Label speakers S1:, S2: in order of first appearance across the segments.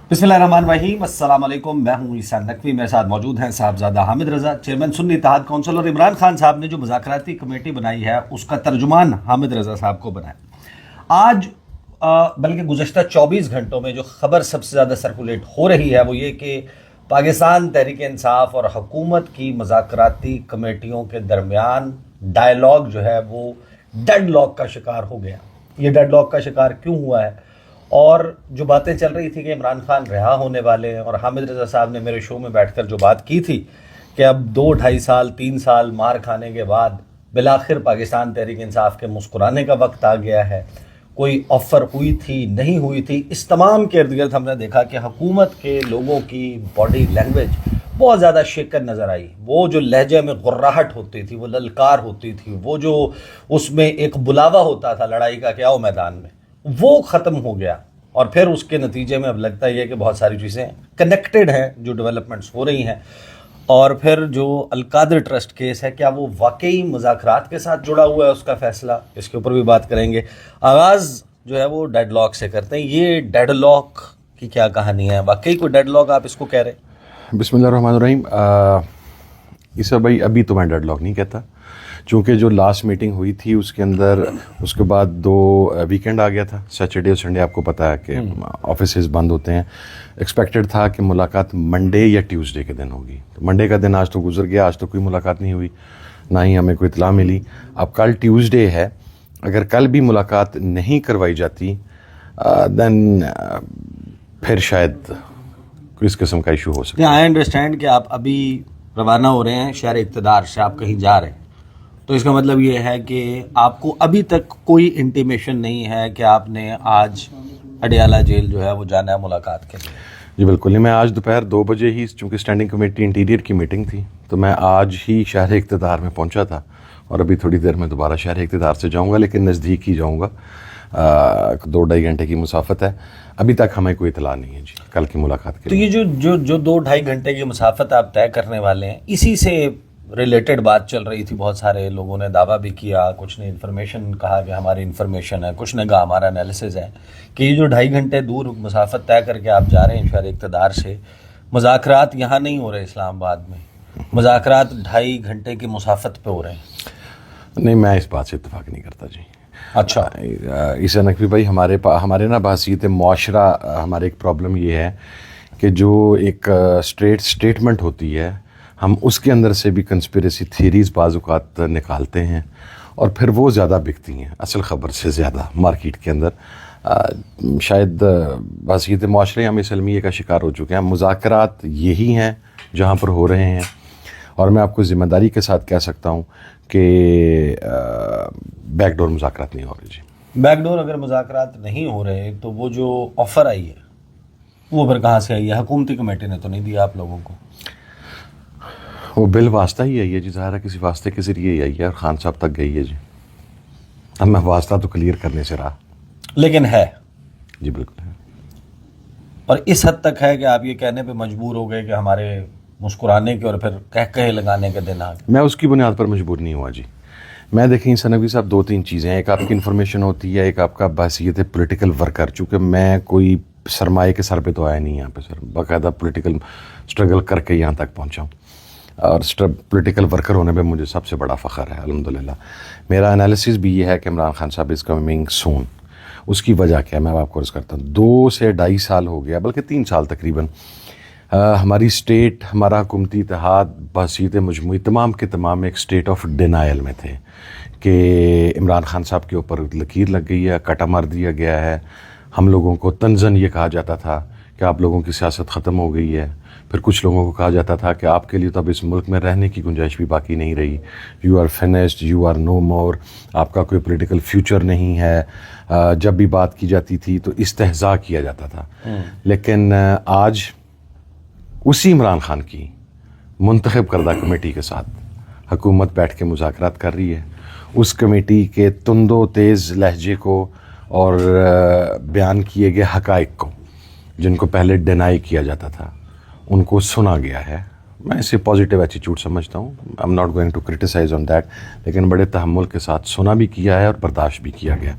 S1: बिस्मिल्लाहिर्रहमानिर्रहीम, अस्सलाम वालेकुम। मैं हूं ईसा नकवी, मेरे साथ मौजूद हैं साहबजादा हामिद रज़ा, चेयरमैन सुन्नी इत्तेहाद काउंसिल, और इमरान खान साहब ने जो मुज़ाकराती कमेटी बनाई है उसका तर्जुमान हामिद रज़ा साहब को बनाया। आज बल्कि गुज़श्ता 24 घंटों में जो ख़बर सबसे ज़्यादा सर्कुलेट हो रही है वो ये कि पाकिस्तान तहरीक इंसाफ और हुकूमत की मुज़ाकराती कमेटियों के दरमियान डायलॉग जो है वो डेड लॉक का शिकार हो गया। ये डेड लॉक का शिकार क्यों हुआ है? और जो बातें चल रही थी कि इमरान खान रिहा होने वाले हैं, और हामिद रज़ा साहब ने मेरे शो में बैठकर जो बात की थी कि अब 2-2.5 साल 3 साल मार खाने के बाद बिलाखिर पाकिस्तान तहरीक इंसाफ के मुस्कुराने का वक्त आ गया है, कोई ऑफ़र हुई थी नहीं हुई थी, इस तमाम के इर्द गिर्द हमने देखा कि हुकूमत के लोगों की बॉडी लैंग्वेज बहुत ज़्यादा शेकन नज़र आई। वो जो लहजे में गुर्राहट होती थी, वो ललकार होती थी, वो जो उसमें एक बुलावा होता था लड़ाई का कि आओ मैदान में, वो ख़त्म हो गया। और फिर उसके नतीजे में अब लगता ही है कि बहुत सारी चीज़ें कनेक्टेड हैं जो डेवलपमेंट्स हो रही हैं। और फिर जो अलकादर ट्रस्ट केस है, क्या वो वाकई मुज़ाकरात के साथ जुड़ा हुआ है उसका फ़ैसला, इसके ऊपर भी बात करेंगे। आगाज़ जो है वो डेडलॉक से करते हैं। ये डेडलॉक की क्या कहानी है? वाकई कोई डेडलॉक आप इसको कह रहे हैं?
S2: बिस्मिल्लाहिर्रहमानिर्रहीम। ईसा भाई, अभी तो मैं डेडलॉक नहीं कहता, चूँकि जो लास्ट मीटिंग हुई थी उसके अंदर उसके बाद 2 वीकेंड आ गया था, सैटरडे और संडे। आपको पता है कि ऑफिसेज बंद होते हैं। एक्सपेक्टेड था कि मुलाकात मंडे या ट्यूसडे के दिन होगी, तो मंडे का दिन आज तो गुजर गया, आज तो कोई मुलाकात नहीं हुई, ना ही हमें कोई इत्तला मिली। अब कल ट्यूसडे है, अगर कल भी मुलाकात नहीं करवाई जाती देन फिर शायद इस किस्म का इशू हो सकता है।
S1: आई अंडरस्टैंड कि आप अभी रवाना हो रहे हैं शहर इक़्तिदार से, आप कहीं जा रहे हैं, तो इसका मतलब ये है कि आपको अभी तक कोई इंटीमेशन नहीं है कि आपने आज अडियाला जेल जो है वो जाना है मुलाकात के लिए?
S2: जी बिल्कुल नहीं। मैं आज दोपहर 2 बजे ही, चूँकि स्टैंडिंग कमेटी इंटीरियर की मीटिंग थी, तो मैं आज ही शहर इक़्तिदार में पहुंचा था और अभी थोड़ी देर में दोबारा शहर इक़्तिदार से जाऊंगा, लेकिन नज़दीक ही जाऊंगा। 2-2.5 घंटे की मुसाफत है। अभी तक हमें कोई इतला नहीं है जी कल की मुलाकात के
S1: तो
S2: लिए।
S1: ये जो 2-2.5 घंटे की मुसाफत आप तय करने वाले हैं, इसी से रिलेटेड बात चल रही थी। बहुत सारे लोगों ने दावा भी किया, कुछ ने इन्फॉर्मेशन कहा कि हमारी इन्फॉर्मेशन है, कुछ ने कहा हमारा एनालिसिस है कि ये जो 2.5 घंटे दूर मुसाफत तय करके आप जा रहे हैं शहर इक़्तिदार से, मुज़ाकरात यहाँ नहीं हो रहे इस्लामाबाद में, मुज़ाकरात 2.5 घंटे की मुसाफत पे हो रहे हैं।
S2: नहीं, मैं इस बात से इत्तेफाक नहीं करता जी।
S1: अच्छा,
S2: ईसा नकवी भाई, हमारे ना बहसीत मुआशरा हमारे एक प्रॉब्लम ये है कि जो एक स्टेटमेंट होती है, हम उसके अंदर से भी कंस्पिरेसी थीरीज़ बाज़ औक़ात निकालते हैं और फिर वो ज़्यादा बिकती हैं असल ख़बर से ज़्यादा मार्केट के अंदर। शायद बहसीत मुआशरे हम इस अलमिये का शिकार हो चुके हैं। मुज़ाकरात यही हैं जहाँ पर हो रहे हैं, और मैं आपको ज़िम्मेदारी के साथ कह सकता हूँ कि बैकडोर मुज़ाकरात नहीं हो रहे जी।
S1: बैकडोर अगर मुज़ाकरात नहीं हो रहे तो वो जो ऑफ़र आई है वो फिर कहाँ से आई है? हुकूमती कमेटी ने तो नहीं दिया आप लोगों को?
S2: वो बिल वास्ता ही आई है जी, ज़ाहिर है किसी वास्ते के ज़रिए ही आई है और खान साहब तक गई है जी। अब मैं वास्ता तो क्लियर करने से रहा,
S1: लेकिन है
S2: जी बिल्कुल है।
S1: और इस हद तक है कि आप ये कहने पे मजबूर हो गए कि हमारे मुस्कुराने के और फिर कह लगाने के दिन आ गए।
S2: मैं उसकी बुनियाद पर मजबूर नहीं हुआ जी। मैं देखें सनवी साहब, 2-3 चीज़ें हैं। एक आपकी इन्फॉर्मेशन होती है, एक आपका बहसीत पॉलिटिकल वर्कर। चूँकि मैं कोई सरमाए के सर पे तो आया नहीं यहाँ पे सर, बाकायदा पॉलिटिकल स्ट्रगल करके यहाँ तक पहुँचा हूँ, और पॉलिटिकल वर्कर होने पे मुझे सबसे बड़ा फ़ख्र है अल्हम्दुलिल्लाह। मेरा एनालिसिस भी ये है कि इमरान खान साहब इज़ कमिंग सून। उसकी वजह क्या है मैं आपको अर्ज़ करता हूँ। 2 से 2.5 साल हो गया, बल्कि 3 साल तकरीबन, हमारी स्टेट, हमारा हुकूमती इत्तेहाद, बहसीत मजमूई तमाम के तमाम एक स्टेट ऑफ डिनायल में थे कि इमरान खान साहब के ऊपर लकीर लग गई है, कटा मार दिया गया है। हम लोगों को तंज़न ये कहा जाता था कि आप लोगों की सियासत ख़त्म हो गई है। फिर कुछ लोगों को कहा जाता था कि आपके लिए तो अब इस मुल्क में रहने की गुंजाइश भी बाकी नहीं रही, you are finished, you are no more, आपका कोई पॉलिटिकल फ्यूचर नहीं है। जब भी बात की जाती थी तो इस्तेहज़ा किया जाता था। लेकिन आज उसी इमरान खान की मुंतखब करदा कमेटी के साथ हुकूमत बैठ के मुज़ाकरात कर रही है। उस कमेटी के तुंदो तेज़ लहजे को और बयान किए गए हक़ाइक़ को, जिनको पहले डिनाई किया जाता था, उनको सुना गया है, میں اسے پازیٹیو ایٹیٹیوڈ سمجھتا ہوں. I am not going to criticise on that, لیکن بڑے تحمل کے ساتھ سنا بھی کیا ہے اور برداشت بھی کیا گیا.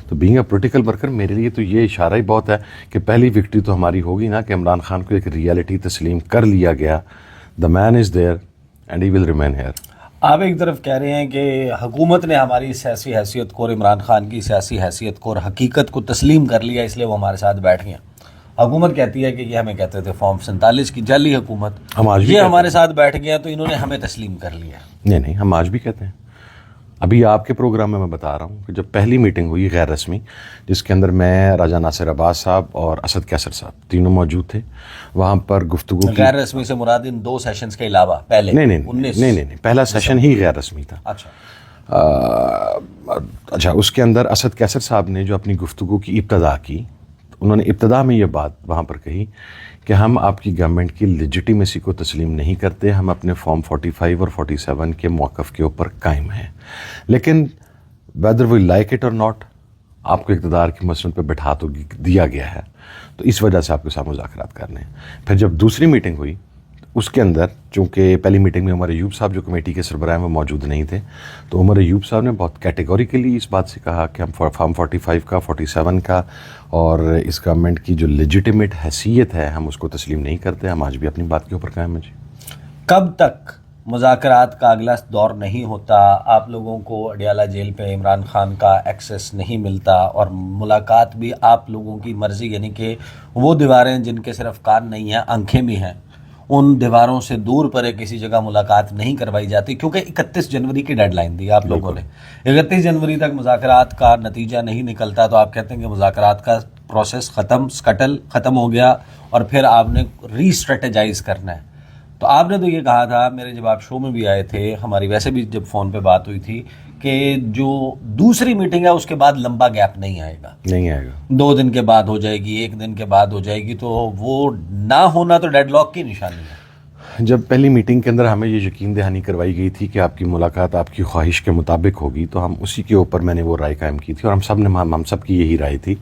S2: تو بینگ اے پولیٹیکل ورکر میرے لیے تو یہ اشارہ ہی بہت ہے کہ پہلی وکٹری تو ہماری ہوگی نا کہ عمران خان کو ایک ریئلٹی تسلیم کر لیا گیا. The man is there and he will remain here.
S1: آپ ایک طرف کہہ رہے ہیں کہ حکومت نے ہماری سیاسی حیثیت کو اور عمران خان کی سیاسی حیثیت کو اور حقیقت کو تسلیم کر لیا, اس لیے وہ ہمارے ساتھ بیٹھ گئے. حکومت کہتی ہے کہ یہ ہمیں کہتے تھے فارم 47 کی جعلی حکومت,
S2: ہم آج بھی
S1: یہ ہمارے ساتھ بیٹھ گیا تو انہوں نے ہمیں تسلیم کر لیا.
S2: نہیں, ہم آج بھی کہتے ہیں. ابھی آپ کے پروگرام میں بتا رہا ہوں کہ جب پہلی میٹنگ ہوئی غیر رسمی, جس کے اندر میں راجہ ناصر عباس صاحب اور اسد کیسر صاحب تینوں موجود تھے, وہاں پر گفتگو کی.
S1: غیر رسمی سے مراد ان 2 سیشنز کے علاوہ پہلے
S2: نہیں, پہلا سیشن ہی غیر رسمی تھا. اچھا, اس کے اندر اسد کیسر صاحب نے جو اپنی گفتگو کی ابتدا کی, انہوں نے ابتدا میں یہ بات وہاں پر کہی کہ ہم آپ کی گورنمنٹ کی لیجیٹیمیسی کو تسلیم نہیں کرتے, ہم اپنے فارم 45 اور 47 کے موقف کے اوپر قائم ہیں, لیکن ویدر وی لائک اٹ اور ناٹ, آپ کو اقتدار کی مسند پہ بٹھا تو دیا گیا ہے, تو اس وجہ سے آپ کے ساتھ مذاکرات کرنے ہیں. پھر جب دوسری میٹنگ ہوئی, اس کے اندر چونکہ پہلی میٹنگ میں عمر ایوب صاحب جو کمیٹی کے سربراہ میں موجود نہیں تھے, تو عمر ایوب صاحب نے بہت کیٹیگوریکلی اس بات سے کہا کہ ہم فارم 45 کا 47 کا اور اس گورنمنٹ کی جو لیجیٹیمیٹ حیثیت ہے ہم اس کو تسلیم نہیں کرتے. ہم آج بھی اپنی بات کے اوپر قائم ہیں. جی,
S1: کب تک مذاکرات کا اگلا دور نہیں ہوتا؟ آپ لوگوں کو اڈیالہ جیل پہ عمران خان کا ایکسیس نہیں ملتا اور ملاقات بھی آپ لوگوں کی مرضی, یعنی کہ وہ دیواریں جن کے صرف کان نہیں ہیں آنکھیں بھی ہیں, ان دیواروں سے دور پر کسی جگہ ملاقات نہیں کروائی جاتی, کیونکہ 31 جنوری کی ڈیڈ لائن دی آپ لوگوں نے. 31 جنوری تک مذاکرات کا نتیجہ نہیں نکلتا تو آپ کہتے ہیں کہ مذاکرات کا پروسیس ختم ہو گیا اور پھر آپ نے ری اسٹریٹجائز کرنا ہے. تو آپ نے تو یہ کہا تھا, میرے جب آپ شو میں بھی آئے تھے, ہماری ویسے بھی جب فون پہ بات ہوئی تھی, کہ جو دوسری میٹنگ ہے اس کے بعد لمبا گیپ نہیں آئے گا, 2 دن کے بعد ہو جائے گی, 1 دن کے بعد ہو جائے گی, تو وہ نہ ہونا تو ڈیڈ لاک کی نشانی ہے.
S2: جب پہلی میٹنگ کے اندر ہمیں یہ یقین دہانی کروائی گئی تھی کہ آپ کی ملاقات آپ کی خواہش کے مطابق ہوگی, تو ہم اسی کے اوپر میں نے وہ رائے قائم کی تھی, اور ہم سب کی یہی رائے تھی.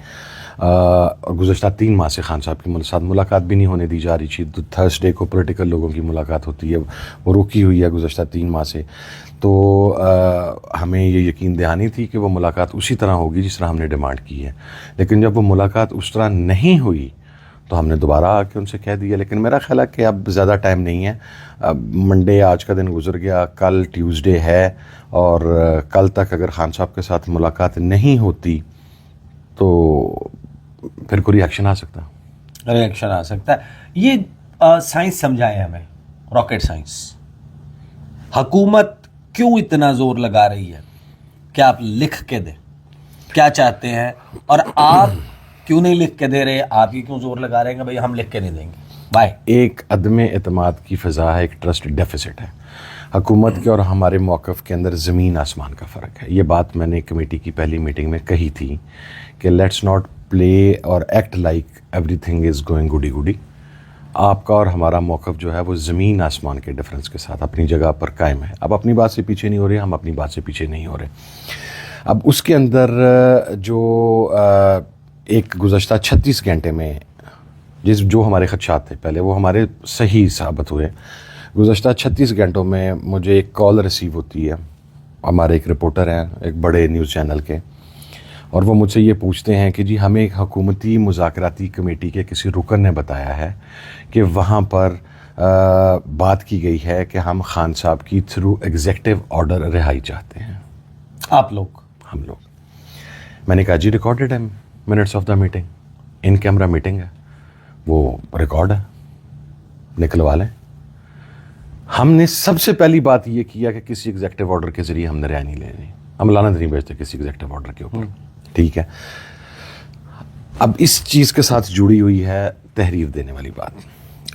S2: گزشتہ 3 ماہ سے خان صاحب کے ساتھ ملاقات بھی نہیں ہونے دی جا رہی تھی. تھرسڈے کو پولیٹیکل لوگوں کی ملاقات ہوتی ہے, وہ روکی ہوئی ہے گزشتہ 3 ماہ سے. تو ہمیں یہ یقین دہانی تھی کہ وہ ملاقات اسی طرح ہوگی جس طرح ہم نے ڈیمانڈ کی ہے, لیکن جب وہ ملاقات اس طرح نہیں ہوئی تو ہم نے دوبارہ آ کے ان سے کہہ دیا. لیکن میرا خیال ہے کہ اب زیادہ ٹائم نہیں ہے. منڈے آج کا دن گزر گیا, کل ٹیوزڈے ہے, اور کل تک اگر خان صاحب کے ساتھ ملاقات نہیں ہوتی تو پھر کوئی ریئیکشن آ سکتا
S1: ہے. یہ سائنس سمجھائیں ہمیں, راکٹ سائنس. حکومت کیوں اتنا زور لگا رہی ہے کہ آپ لکھ کے دیں کیا چاہتے ہیں, اور آپ کیوں نہیں لکھ کے دے رہے؟ آپ ہی کیوں زور لگا رہے ہیں کہ بھائی ہم لکھ کے نہیں دیں گے؟ بھائی,
S2: ایک عدم اعتماد کی فضا ہے, ایک ٹرسٹ ڈیفیسٹ ہے. حکومت کے اور ہمارے موقف کے اندر زمین آسمان کا فرق ہے. یہ بات میں نے کمیٹی کی پہلی میٹنگ میں کہی تھی کہ لیٹس ناٹ پلے اور act like every thing is going گڈی گڈی. آپ کا اور ہمارا موقف جو ہے وہ زمین آسمان کے ڈفرینس کے ساتھ اپنی جگہ پر قائم ہے. اب اپنی بات سے پیچھے نہیں ہو رہے, ہم اپنی بات سے پیچھے نہیں ہو رہے. اب اس کے اندر جو ایک گزشتہ 36 گھنٹے میں جو ہمارے خدشات تھے پہلے وہ ہمارے صحیح ثابت ہوئے. گزشتہ 36 گھنٹوں میں مجھے ایک کال ریسیو ہوتی ہے, ہمارے ایک رپورٹر ہیں ایک بڑے نیوز چینل کے, اور وہ مجھ سے یہ پوچھتے ہیں کہ جی ہمیں ایک حکومتی مذاکراتی کمیٹی کے کسی رکن نے بتایا ہے کہ وہاں پر بات کی گئی ہے کہ ہم خان صاحب کی تھرو ایگزیکٹو آرڈر رہائی چاہتے ہیں.
S1: آپ لوگ؟
S2: ہم لوگ. میں نے کہا جی ریکارڈڈ ہے minutes of the meeting, in camera meeting ہے, وہ ریکارڈ ہے, نکلوا لیں. ہم نے سب سے پہلی بات یہ کیا کہ کسی ایگزیکٹو آرڈر کے ذریعے ہم نے رہائی نہیں لینی, ہم لانت نہیں بھیجتے کسی ایگزیکٹو آرڈر کے اوپر. ٹھیک ہے, اب اس چیز کے ساتھ جڑی ہوئی ہے تحریر دینے والی بات.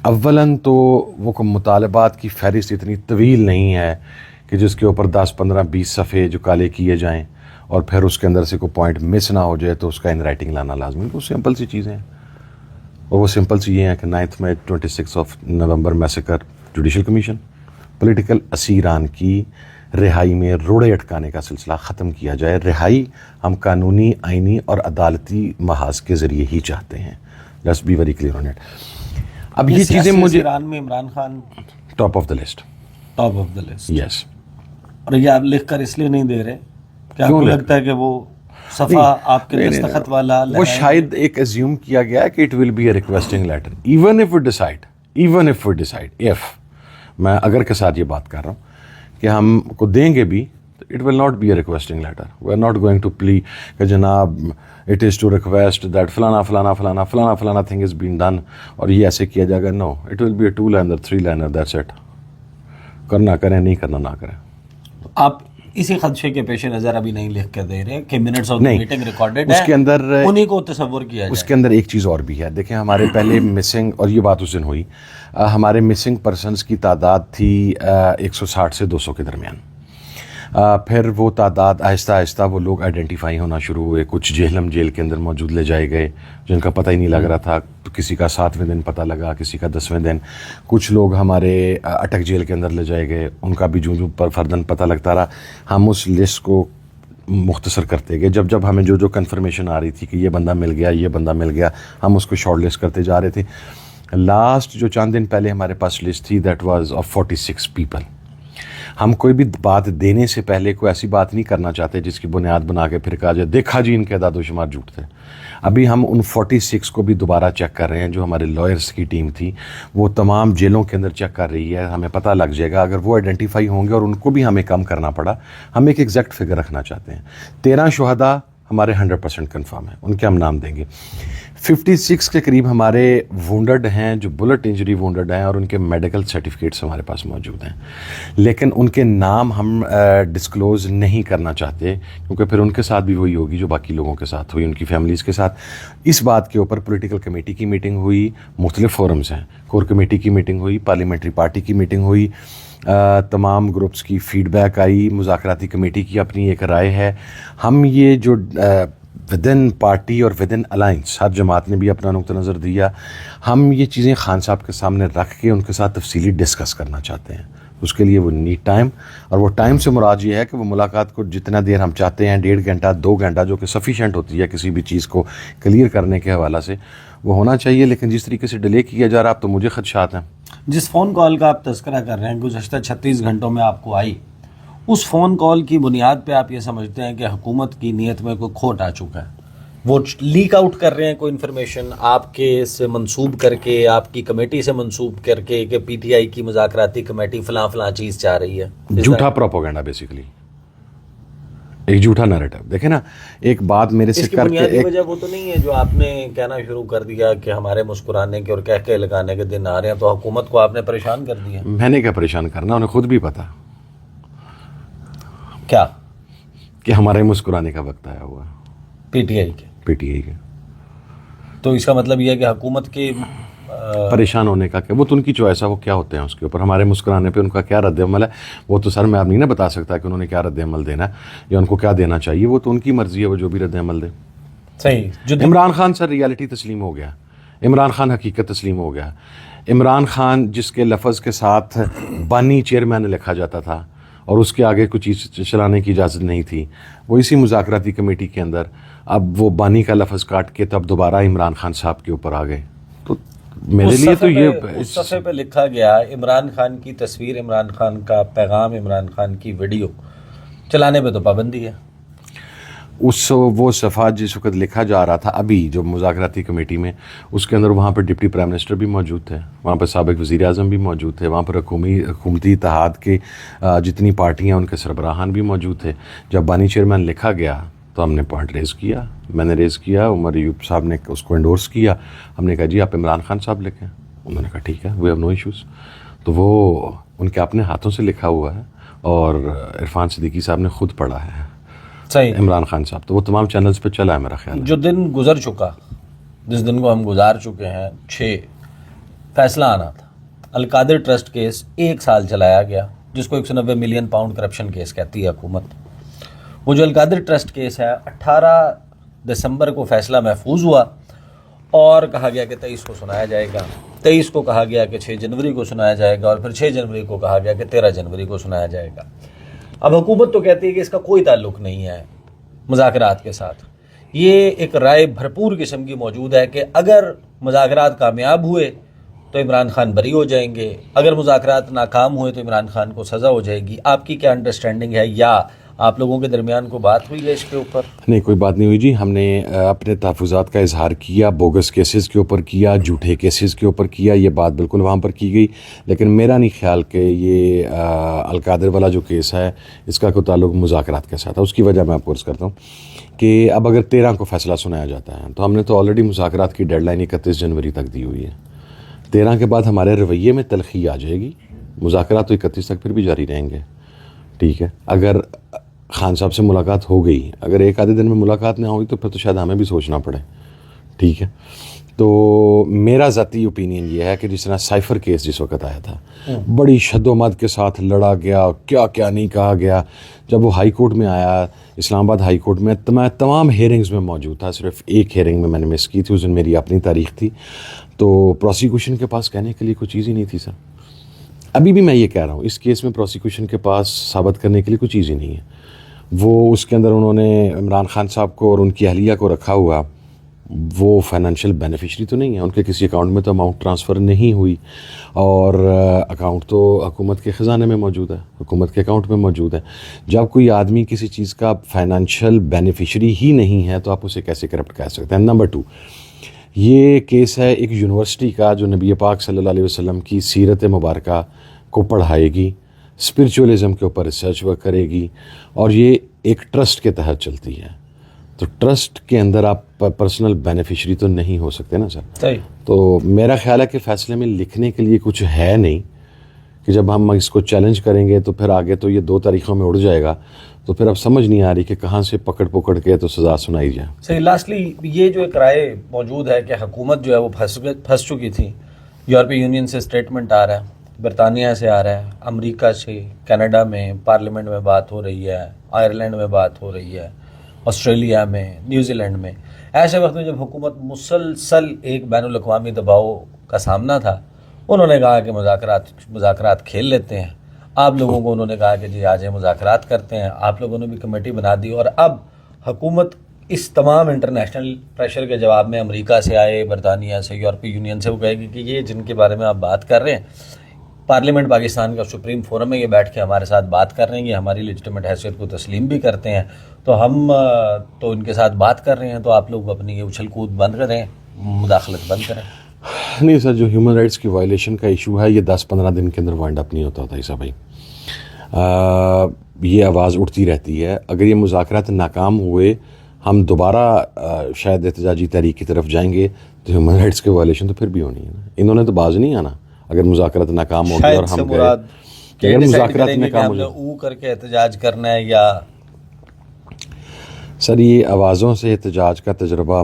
S2: اولاً تو وہ مطالبات کی فہرست اتنی طویل نہیں ہے کہ جس کے اوپر 10 15 20 صفحے جو کالے کیے جائیں اور پھر اس کے اندر سے کوئی پوائنٹ مس نہ ہو جائے تو اس کا ان رائٹنگ لانا لازمی. وہ سمپل سی چیزیں ہیں, اور وہ سمپل سی یہ ہیں کہ 9 میں 26 نومبر میسیکر جوڈیشل کمیشن, پولیٹیکل اسیران کی رہائی میں روڑے اٹکانے کا سلسلہ ختم کیا جائے. رہائی ہم قانونی, آئینی اور عدالتی محاذ کے ذریعے ہی چاہتے ہیں. Let's be very clear on it. اب یہ چیزیں مجھے
S1: ایران میں Imran Khan
S2: top of the list.
S1: Top of the list.
S2: Yes.
S1: और ये आप लिख कर इसलिए नहीं दे रहे कि आपको
S2: क्यों
S1: लगता है कि वो सफा आपके दस्तखत वाला
S2: वो शायद एक एज्यूम किया गया है कि it will be a requesting letter. Even if we decide if मैं अगर के साथ ये बात कर रहा हूँ कि हमको देंगे भी, it will not be a requesting letter. We are not going to plead कि जनाब it is to request that फलाना फलाना फलाना फलाना फलाना थिंग इज़ बीन डन और ये ऐसे किया जाएगा. No, it will be a 2 liner 3 liner, that's it. करना करें, नहीं करना ना करें.
S1: आप इसी खदशे के पेश नज़र अभी नहीं लिख कर दे रहे कि मिनट्स ऑफ द
S2: नहीं,
S1: मीटिंग रिकॉर्डेड
S2: उसके
S1: है,
S2: अंदर
S1: उन्हीं को तसव्वुर किया जाए.
S2: उसके अंदर एक चीज़ और भी है. देखें, हमारे पहले मिसिंग, और ये बात उस दिन हुई, हमारे मिसिंग पर्सनस की तादाद थी 160 से 200 के दरमियान. फिर वो तादाद आहिस्ता आहिस्ता वो लोग आइडेंटिफाई होना शुरू हुए. कुछ जेहलम जेल के अंदर मौजूद ले जाए गए जिनका पता ही नहीं लग रहा था. तो किसी का 7वें दिन पता लगा, किसी का 10वें दिन. कुछ लोग हमारे अटक जेल के अंदर ले जाए गए, उनका भी जूं पर फर्दन पता लगता रहा. हम उस लिस्ट को मुख्तसर करते गए. जब हमें जो कंफर्मेशन आ रही थी कि ये बंदा मिल गया, ये बंदा मिल गया, हम उसको शॉर्ट लिस्ट करते जा रहे थे. लास्ट जो चंद दिन पहले हमारे पास लिस्ट थी, दैट वाज ऑफ 46 पीपल. हम कोई भी बात देने से पहले कोई ऐसी बात नहीं करना चाहते जिसकी बुनियाद बना के फिर कहा जाए देखा जी इनके दादोशुमार झूठ थे. अभी हम उन 46 को भी दोबारा चेक कर रहे हैं. जो हमारे लॉयर्स की टीम थी वो तमाम जेलों के अंदर चेक कर रही है. हमें पता लग जाएगा अगर वो आइडेंटिफाई होंगे और उनको भी हमें कम करना पड़ा. हम एक एग्जैक्ट फिगर रखना चाहते हैं. 13 शुहदा हमारे 100% कन्फर्म है, उनके हम नाम देंगे. 56 के करीब हमारे वुंडेड हैं, जो बुलेट इंजरी वुंडेड हैं, और उनके मेडिकल सर्टिफिकेट्स हमारे पास मौजूद हैं. लेकिन उनके नाम हम डिस्क्लोज़ नहीं करना चाहते क्योंकि फिर उनके साथ भी वही होगी जो बाकी लोगों के साथ हुई, उनकी फैमिलीज़ के साथ. इस बात के ऊपर पॉलिटिकल कमेटी की मीटिंग हुई, मुख्तलिफ फोरम्स हैं, कोर कमेटी की मीटिंग हुई, पार्लियामेंट्री पार्टी की मीटिंग हुई, तमाम ग्रुप्स की फ़ीडबैक आई, मुज़ाकराती कमेटी की अपनी एक राय है. हम ये जो विदिन पार्टी और विदिन अलाइंस हर जमात ने भी अपना नुक्ता नज़र दिया, हम ये चीज़ें खान साहब के सामने रख के उनके साथ तफसीली डिस्कस करना चाहते हैं. उसके लिए वो नीड टाइम, और वो टाइम से मुराद ये है कि वो मुलाकात को जितना देर हम चाहते हैं, 1.5 घंटा 2 घंटा, जो कि सफिशेंट होती है किसी भी चीज़ को क्लियर करने के हवाला से, वो होना चाहिए. लेकिन जिस तरीके से डिले किया जा रहा, अब तो मुझे खदशात हैं.
S1: जिस फ़ोन कॉल का आप तज़किरा कर रहे हैं गुज़श्ता 36 घंटों में आपको आई, उस फ़ोन कॉल की बुनियाद पे आप ये समझते हैं कि हुकूमत की नीयत में कोई खोट आ चुका है? वो लीक आउट कर रहे हैं कोई इन्फॉर्मेशन आपके से मंसूब करके, आपकी कमेटी से मंसूब करके कि पीटीआई की मुज़ाकराती कमेटी फलां चीज़ चाह रही है?
S2: झूठा प्रोपेगेंडा, बेसिकली एक झूठा नैरेटिव. देखे ना, एक बात मेरे से करके
S1: एक वजह वो तो नहीं है जो आपने कहना शुरू कर दिया कि हमारे मुस्कुराने के और कह के लगाने के दिन आ रहे हैं, तो हुकूमत को आपने परेशान कर दिया.
S2: मैंने क्या परेशान करना, उन्हें खुद भी पता
S1: क्या
S2: कि हमारे मुस्कुराने का वक्त आया हुआ
S1: पीटीआई के. तो इसका मतलब ये है कि हुकूमत के
S2: परेशान होने का, क्या वो तो उनकी चॉइस है, वो क्या होते हैं उसके ऊपर. हमारे मुस्कुराने पे उनका क्या रद्द-ए-अमल है वो तो सर मैं अब नहीं ना बता सकता कि उन्होंने क्या रद्द-ए-अमल देना है या उनको क्या देना चाहिए. वो तो उनकी मर्जी है, वो जो भी रद्द-ए-अमल दे.
S1: सही.
S2: इमरान खान सर रियलिटी तस्लीम हो गया, इमरान खान हकीकत तस्लीम हो गया. इमरान खान जिसके लफ्ज़ के साथ बानी चेयरमैन लिखा जाता था और उसके आगे कुछ चीज़ चलाने की इजाज़त नहीं थी, वो इसी मुज़ाकराती कमेटी के अंदर अब वो बानी का लफ्ज़ काट के तब दोबारा इमरान खान साहब के ऊपर आ गए. तो मेरे लिए तो ये
S1: उस सफ़े पे लिखा गया इमरान खान की तस्वीर, इमरान खान का पैगाम, इमरान खान की वीडियो चलाने पे तो पाबंदी है.
S2: वो सफ़ा जिस वक्त लिखा जा रहा था अभी जो मुज़ाकराती कमेटी में, उसके अंदर वहाँ पर डिप्टी प्राइम मिनिस्टर भी मौजूद थे, वहाँ पर साबिक़ वज़ीर आज़म भी मौजूद थे, वहाँ पर हुकूमती इत्तेहाद के जितनी पार्टियाँ उनके सरबराहान भी मौजूद थे. जब बानी चेयरमैन लिखा गया तो हमने पॉइंट रेज़ किया, मैंने रेज़ किया, उमर अयूब साहब ने उसको एंडोर्स किया. हमने कहा जी आप इमरान खान साहब लिखें. उन्होंने कहा ठीक है, वी हैव नो इश्यूज़. तो वो उनके अपने हाथों से लिखा हुआ है और इरफान सिद्दीकी साहब ने खुद पढ़ा है.
S1: सही.
S2: इमरान खान साहब, तो वो तमाम चैनल्स पे चला है मेरा ख्याल.
S1: जो दिन गुजर चुका, जिस दिन को हम गुजार चुके हैं 6, फैसला आना था. अलकादिर ट्रस्ट केस 1 साल चलाया गया जिसको 190 मिलियन पाउंड करप्शन केस कहती है हुकूमत. वो जो अलकादिर ट्रस्ट केस है 18 दिसंबर को फैसला महफूज हुआ और कहा गया कि 23 को सुनाया जाएगा. 23 को कहा गया कि 6 जनवरी को सुनाया जाएगा और फिर 6 जनवरी को कहा गया कि 13 जनवरी को सुनाया जाएगा. अब हुकूमत तो कहती है कि इसका कोई ताल्लुक़ नहीं है मुज़ाकरात के साथ. ये एक राय भरपूर किस्म की मौजूद है कि अगर मुज़ाकरात कामयाब हुए تو عمران خان بری ہو جائیں گے، اگر مذاکرات ناکام ہوئے تو عمران خان کو سزا ہو جائے گی. آپ کی کیا انڈرسٹینڈنگ ہے، یا آپ لوگوں کے درمیان کو بات ہوئی ہے اس کے اوپر؟
S2: نہیں، کوئی بات نہیں ہوئی جی. ہم نے اپنے تحفظات کا اظہار کیا، بوگس کیسز کے اوپر کیا، جھوٹے کیسز کے اوپر کیا، یہ بات بالکل وہاں پر کی گئی. لیکن میرا نہیں خیال کہ یہ القادر والا جو کیس ہے اس کا کوئی تعلق مذاکرات کے ساتھ ہے. اس کی وجہ میں آپ کو عرض کرتا ہوں کہ اب اگر 13 کو فیصلہ سنایا جاتا ہے تو ہم نے تو آلریڈی مذاکرات کی ڈیڈ لائن 31 جنوری تک دی ہوئی ہے. 13 کے بعد ہمارے رویے میں تلخی آ جائے گی. مذاکرات تو 31 تک پھر بھی جاری رہیں گے. ٹھیک ہے، اگر خان صاحب سے ملاقات ہو گئی، اگر ایک آدھے دن میں ملاقات نہ ہوئی تو پھر تو شاید ہمیں بھی سوچنا پڑے. ٹھیک ہے، تو میرا ذاتی اوپینین یہ ہے کہ جس طرح سائفر کیس جس وقت آیا تھا، بڑی شد و مد کے ساتھ لڑا گیا، کیا کیا نہیں کہا گیا. جب وہ ہائی کورٹ میں آیا، اسلام آباد ہائی کورٹ میں، میں تمام ہیئرنگز میں موجود تھا. صرف ایک ہیئرنگ میں نے مس کی تھی، اس دن میری اپنی تاریخ تھی. تو پروسیکیوشن کے پاس کہنے کے لیے کوئی چیز ہی نہیں تھی سر. ابھی بھی میں یہ کہہ رہا ہوں، اس کیس میں پروسیکیوشن کے پاس ثابت کرنے کے لیے کوئی چیز ہی نہیں ہے. وہ اس کے اندر انہوں نے عمران خان صاحب کو اور ان کی اہلیہ کو رکھا ہوا، وہ فائنینشیل بینیفیشری تو نہیں ہے، ان کے کسی اکاؤنٹ میں تو اماؤنٹ ٹرانسفر نہیں ہوئی، اور اکاؤنٹ تو حکومت کے خزانے میں موجود ہے، حکومت کے اکاؤنٹ میں موجود ہے. جب کوئی آدمی کسی چیز کا فائنینشیل بینیفیشری ہی نہیں ہے تو آپ اسے کیسے کرپٹ کہہ سکتے ہیں؟ نمبر 2، یہ کیس ہے ایک یونیورسٹی کا جو نبی پاک صلی اللہ علیہ وسلم کی سیرت مبارکہ کو پڑھائے گی، اسپرچولیزم کے اوپر ریسرچ ورک کرے گی، اور یہ ایک ٹرسٹ کے تحت چلتی ہے. تو ٹرسٹ کے اندر آپ پرسنل بینیفیشری تو نہیں ہو سکتے نا سر.
S1: صحیح.
S2: تو میرا خیال ہے کہ فیصلے میں لکھنے کے لیے کچھ ہے نہیں، کہ جب ہم اس کو چیلنج کریں گے تو پھر آگے تو یہ 2 تاریخوں میں اڑ جائے گا. تو پھر اب سمجھ نہیں آ رہی کہ کہاں سے پکڑ کے تو سزا سنائی جائے.
S1: صحیح. لاسٹلی یہ جو ایک رائے موجود ہے کہ حکومت جو ہے وہ پھنس چکی تھی. یورپی یونین سے اسٹیٹمنٹ آ رہا ہے، برطانیہ سے آ رہا ہے، امریکہ سے، کینیڈا میں پارلیمنٹ میں بات ہو رہی ہے، آئرلینڈ میں بات ہو رہی ہے، آسٹریلیا میں، نیوزی لینڈ میں. ایسے وقت میں جب حکومت مسلسل ایک بین الاقوامی دباؤ کا سامنا تھا، انہوں نے کہا کہ مذاکرات کھیل لیتے ہیں. آپ لوگوں کو انہوں نے کہا کہ جی آ جائیں مذاکرات کرتے ہیں. آپ لوگوں نے بھی کمیٹی بنا دی، اور اب حکومت اس تمام انٹرنیشنل پریشر کے جواب میں امریکہ سے آئے، برطانیہ سے، یورپی یونین سے، وہ کہے گی کہ یہ جن کے بارے میں آپ بات کر رہے ہیں، پارلیمنٹ پاکستان کا سپریم فورم ہے، یہ بیٹھ کے ہمارے ساتھ بات کر رہے ہیں، یہ ہماری لیجٹیمیٹ حیثیت کو تسلیم بھی کرتے ہیں، تو ہم تو ان کے ساتھ بات کر رہے ہیں، تو آپ لوگ اپنی یہ اچھل کود بند کریں، مداخلت بند کریں.
S2: نہیں سر، جو ہیومن رائٹس کی وائلیشن کا ایشو ہے یہ 10-15 دن کے اندر وائنڈ اپ نہیں ہوتا عیسیٰ بھائی. یہ آواز اٹھتی رہتی ہے. اگر یہ مذاکرات ناکام ہوئے، ہم دوبارہ شاید احتجاجی تحریک کی طرف جائیں گے، تو ہیومن رائٹس کی وائلیشن تو پھر بھی ہونی ہے نا. انہوں نے تو باز نہیں آنا اگر مذاکرات ناکام ہو گئے اور ہم گئے. اگر مذاکرات ناکام ہو جائے
S1: او کر کے احتجاج کرنا ہے، یا
S2: سر یہ آوازوں سے احتجاج کا تجربہ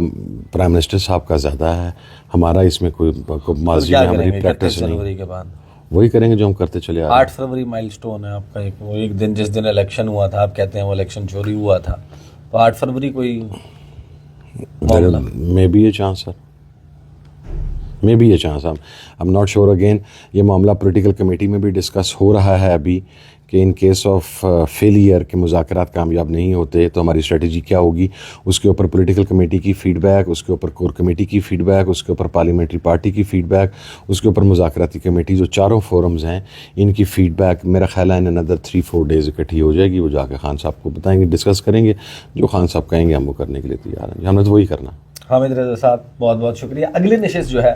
S2: پرائم منسٹر صاحب کا زیادہ ہے، ہمارا اس میں کوئی ماضی میں ہماری پریکٹس نہیں.
S1: جنوری کے بعد
S2: وہی کریں گے جو ہم کرتے چلے آ رہے ہیں.
S1: 8 فروری مائل سٹون ہے آپ کا، وہ ایک دن جس دن الیکشن ہوا تھا، آپ کہتے ہیں وہ الیکشن چوری ہوا تھا، تو 8 فروری کوئی
S2: maybe a chance sir, maybe a chance. I'm not sure again. یہ معاملہ پولیٹیکل کمیٹی میں بھی ڈسکس ہو رہا ہے ابھی کہ ان کیس آف فیلئر کے مذاکرات کامیاب نہیں ہوتے تو ہماری اسٹریٹجی کیا ہوگی. اس کے اوپر پولیٹیکل کمیٹی کی فیڈ بیک، اس کے اوپر کور کمیٹی کی فیڈ بیک، اس کے اوپر پارلیمنٹری پارٹی کی فیڈ بیک، اس کے اوپر مذاکراتی کمیٹی جو چاروں فورمز ہیں ان کی فیڈ بیک میرا خیال ہے ان another 3-4 days اکٹھی ہو جائے گی. وہ جا کے خان صاحب کو بتائیں گے، ڈسکس کریں گے، جو خان صاحب کہیں گے ہم وہ کرنے کے لیے تیار ہیں. ہم نے تو وہی کرنا.
S1: حامد رضا صاحب بہت بہت شکریہ. اگلی نشست جو ہے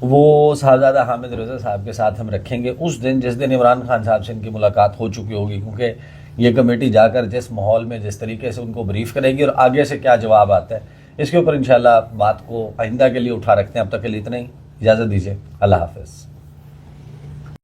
S1: وہ صاحبزادہ حامد رضا صاحب کے ساتھ ہم رکھیں گے اس دن جس دن عمران خان صاحب سے ان کی ملاقات ہو چکی ہوگی، کیونکہ یہ کمیٹی جا کر جس ماحول میں جس طریقے سے ان کو بریف کرے گی اور آگے سے کیا جواب آتا ہے، اس کے اوپر انشاءاللہ بات کو آئندہ کے لیے اٹھا رکھتے ہیں. اب تک کے لیے اتنا ہی. اجازت دیجیے. اللہ حافظ.